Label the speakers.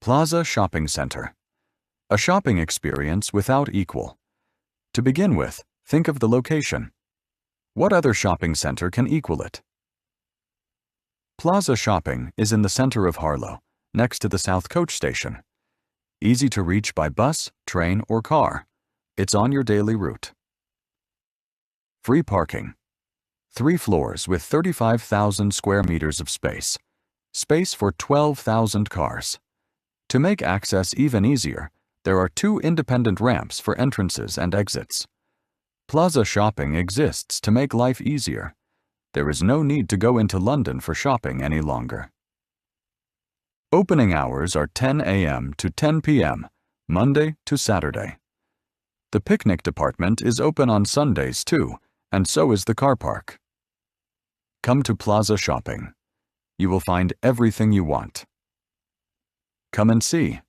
Speaker 1: Plaza Shopping Center. A shopping experience without equal. To begin with, think of the location. What other shopping center can equal it? Plaza Shopping is in the center of Harlow, next to the South Coach Station. Easy to reach by bus, train, or car. It's on your daily route. Free parking. 3 floors with 35,000 square meters of space. Space for 12,000 cars. To make access even easier, there are 2 independent ramps for entrances and exits. Plaza Shopping exists to make life easier. There is no need to go into London for shopping any longer. Opening hours are 10 a.m. to 10 p.m., Monday to Saturday. The picnic department is open on Sundays too, and so is the car park. Come to Plaza Shopping. You will find everything you want. Come and see.